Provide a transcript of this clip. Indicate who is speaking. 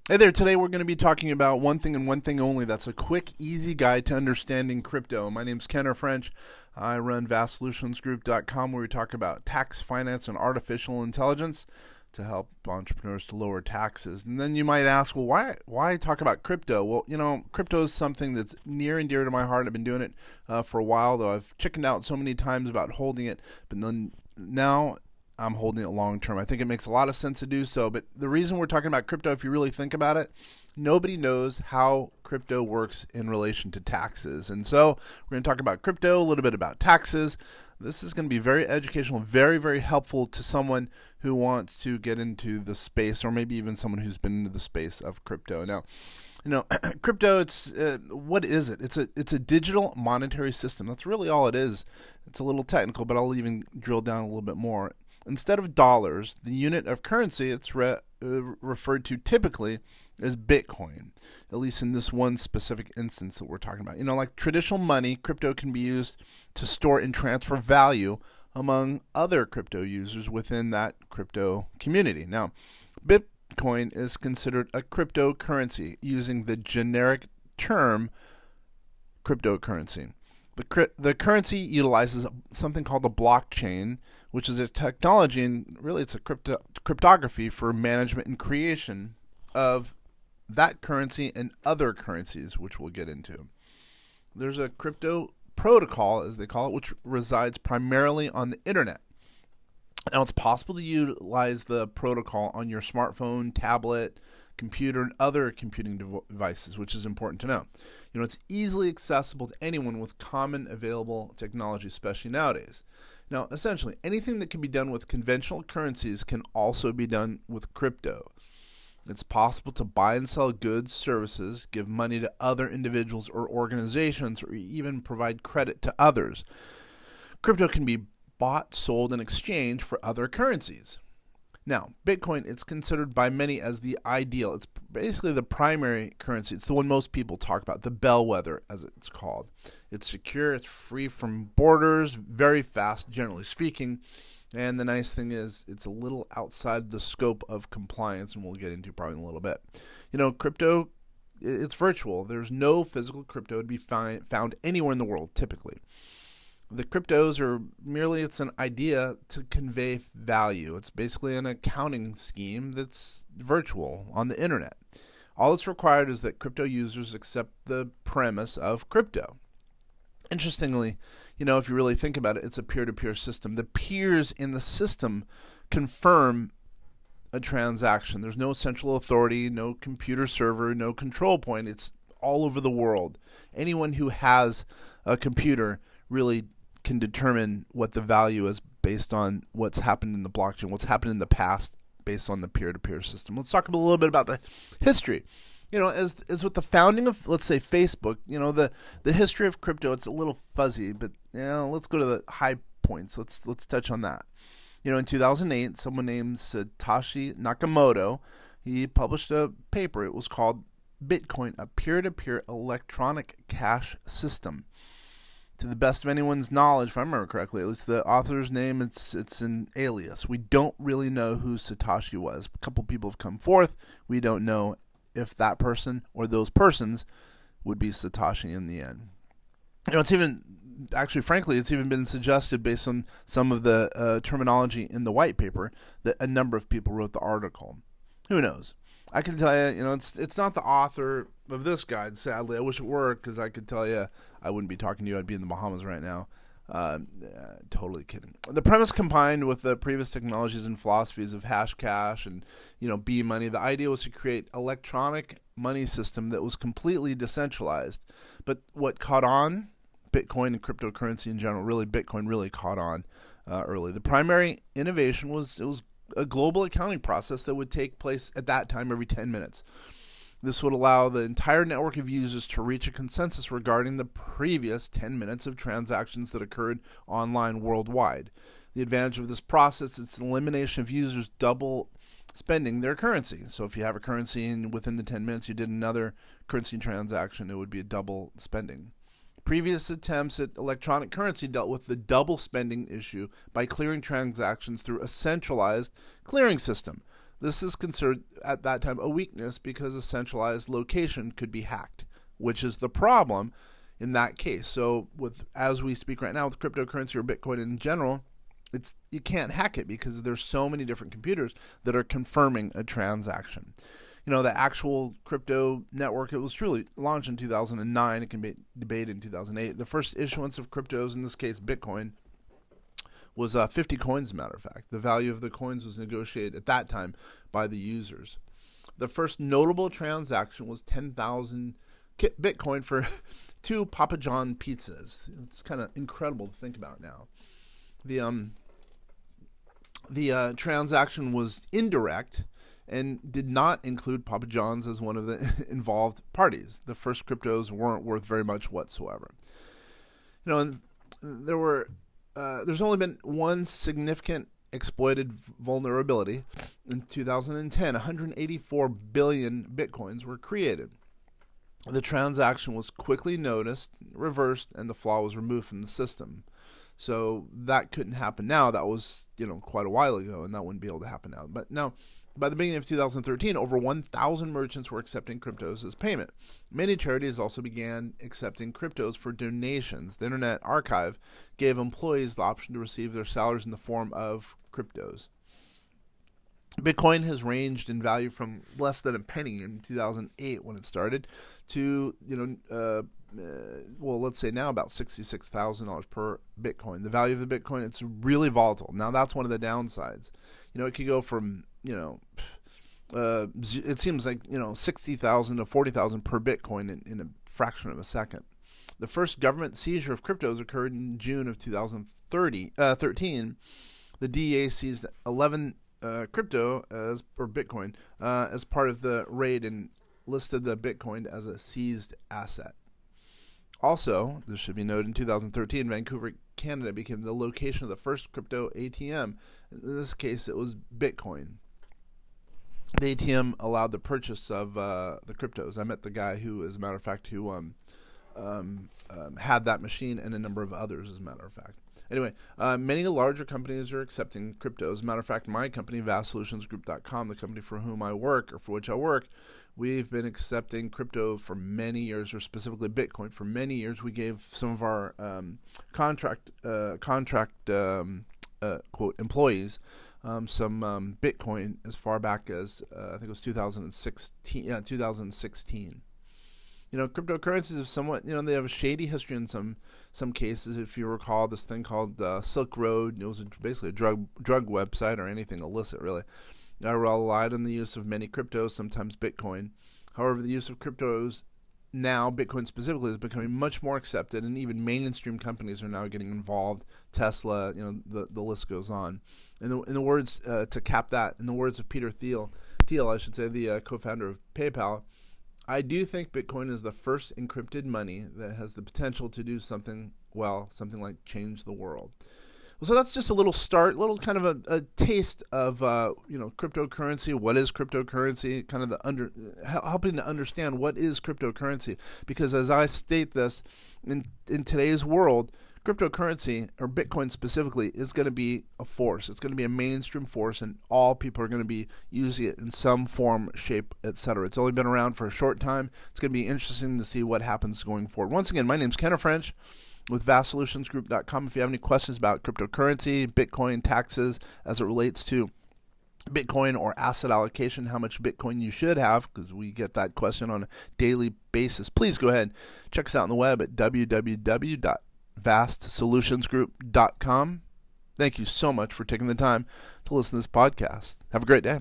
Speaker 1: Hey there, today we're going to be talking about one thing and one thing only. That's a quick, easy guide to understanding crypto. My name's Kenner French. I run vastsolutionsgroup.com where we talk about tax, finance, and artificial intelligence to help entrepreneurs to lower taxes. And then you might ask, well, why talk about crypto? Well, crypto is something that's near and dear to my heart. I've been doing it for a while, though I've chickened out so many times about holding it, but then now I'm holding it long term. I think it makes a lot of sense to do so. But the reason we're talking about crypto, if you really think about it, nobody knows how crypto works in relation to taxes. And so we're going to talk about crypto, a little bit about taxes. This is going to be very educational, very, very helpful to someone who wants to get into the space, or maybe even someone who's been into the space of crypto. Now, crypto. It's what is it? It's a digital monetary system. That's really all it is. It's a little technical, but I'll even drill down a little bit more. Instead of dollars, the unit of currency it's referred to typically as Bitcoin, at least in this one specific instance that we're talking about. Like traditional money, crypto can be used to store and transfer value among other crypto users within that crypto community. Now, Bitcoin is considered a cryptocurrency using the generic term cryptocurrency. The currency utilizes something called a blockchain, which is a technology, and really it's a cryptography for management and creation of that currency and other currencies, which we'll get into. There's a crypto protocol, as they call it, which resides primarily on the internet. Now, it's possible to utilize the protocol on your smartphone, tablet, computer, and other computing devices, which is important to know. It's easily accessible to anyone with common available technology, especially nowadays. Now, essentially, anything that can be done with conventional currencies can also be done with crypto. It's possible to buy and sell goods, services, give money to other individuals or organizations, or even provide credit to others. Crypto can be bought, sold, and exchanged for other currencies. Now, Bitcoin, it's considered by many as the ideal. It's basically the primary currency. It's the one most people talk about, the bellwether, as it's called. It's secure, it's free from borders, very fast, generally speaking. And the nice thing is, it's a little outside the scope of compliance, and we'll get into probably in a little bit. Crypto, it's virtual. There's no physical crypto to be found anywhere in the world, typically. The cryptos are merely, it's an idea to convey value. It's basically an accounting scheme that's virtual on the internet. All that's required is that crypto users accept the premise of crypto. Interestingly, if you really think about it, it's a peer-to-peer system. The peers in the system confirm a transaction. There's no central authority, no computer server, no control point. It's all over the world. Anyone who has a computer really can determine what the value is based on what's happened in the blockchain, what's happened in the past based on the peer-to-peer system. Let's talk a little bit about the history. As with the founding of, let's say, Facebook, the history of crypto, it's a little fuzzy, but let's go to the high points. Let's touch on that. In 2008, someone named Satoshi Nakamoto, he published a paper. It was called Bitcoin, a peer-to-peer electronic cash system. To the best of anyone's knowledge, if I remember correctly, at least the author's name, it's an alias. We don't really know who Satoshi was. A couple people have come forth. We don't know if that person or those persons would be Satoshi in the end. It's even, actually, frankly, it's even been suggested based on some of the terminology in the white paper that a number of people wrote the article. Who knows? I can tell you, it's not the author of this guide, sadly. I wish it were, because I could tell you I wouldn't be talking to you. I'd be in the Bahamas right now. Totally kidding. The premise combined with the previous technologies and philosophies of hash cash and, B-money, the idea was to create electronic money system that was completely decentralized. But what caught on, Bitcoin and cryptocurrency in general, really Bitcoin really caught on early. The primary innovation was a global accounting process that would take place at that time every 10 minutes. This would allow the entire network of users to reach a consensus regarding the previous 10 minutes of transactions that occurred online worldwide. The advantage of this process is the elimination of users double spending their currency. So if you have a currency and within the 10 minutes you did another currency transaction, it would be a double spending. Previous attempts at electronic currency dealt with the double spending issue by clearing transactions through a centralized clearing system. This is considered at that time a weakness because a centralized location could be hacked, which is the problem in that case. So as we speak right now with cryptocurrency or Bitcoin in general, you can't hack it because there's so many different computers that are confirming a transaction. The actual crypto network, it was truly launched in 2009. It can be debated in 2008. The first issuance of cryptos, in this case Bitcoin, was 50 coins, as a matter of fact. The value of the coins was negotiated at that time by the users. The first notable transaction was 10,000 Bitcoin for 2 Papa John pizzas. It's kind of incredible to think about now. The transaction was indirect and did not include Papa John's as one of the involved parties. The first cryptos weren't worth very much whatsoever. And there's only been one significant exploited vulnerability. In 2010, 184 billion Bitcoins were created. The transaction was quickly noticed, reversed, and the flaw was removed from the system. So that couldn't happen now. That was, quite a while ago, and that wouldn't be able to happen now. But now, by the beginning of 2013, over 1,000 merchants were accepting cryptos as payment. Many charities also began accepting cryptos for donations. The Internet Archive gave employees the option to receive their salaries in the form of cryptos. Bitcoin has ranged in value from less than a penny in 2008 when it started to, let's say now about $66,000 per Bitcoin. The value of the Bitcoin, it's really volatile. Now that's one of the downsides. It could go from, it seems like, 60,000 to 40,000 per Bitcoin in a fraction of a second. The first government seizure of cryptos occurred in June of 2013. The DEA seized 11 Bitcoin as part of the raid and listed the Bitcoin as a seized asset. Also, this should be noted, in 2013, Vancouver, Canada became the location of the first crypto ATM. In this case, it was Bitcoin. The ATM allowed the purchase of the cryptos. I met the guy who, as a matter of fact, who had that machine, and a number of others, as a matter of fact. Anyway, many larger companies are accepting cryptos. As a matter of fact, my company, vastsolutionsgroup.com, the company for which I work, we've been accepting crypto for many years, or specifically Bitcoin for many years. We gave some of our contract quote employees some Bitcoin as far back as I think it was 2016. Yeah, 2016. Cryptocurrencies have somewhat, they have a shady history in some cases. If you recall, this thing called Silk Road, it was basically a drug website, or anything illicit, really. I relied on the use of many cryptos, sometimes Bitcoin. However, the use of cryptos now, Bitcoin specifically, is becoming much more accepted, and even mainstream companies are now getting involved. Tesla, the list goes on. In the words to cap that, in the words of Peter Thiel, I should say, the co-founder of PayPal, I do think Bitcoin is the first encrypted money that has the potential to do something like change the world. So that's just a little kind of a taste of cryptocurrency. What is cryptocurrency? Kind of helping to understand what is cryptocurrency. Because as I state this, in today's world, cryptocurrency, or Bitcoin specifically, is going to be a force. It's going to be a mainstream force, and all people are going to be using it in some form, shape, etc. It's only been around for a short time. It's going to be interesting to see what happens going forward. Once again, my name is Kenner French with vastsolutionsgroup.com. If you have any questions about cryptocurrency, Bitcoin, taxes, as it relates to Bitcoin or asset allocation, how much Bitcoin you should have, because we get that question on a daily basis, please go ahead. Check us out on the web at www.vastsolutionsgroup.com. Thank you so much for taking the time to listen to this podcast. Have a great day.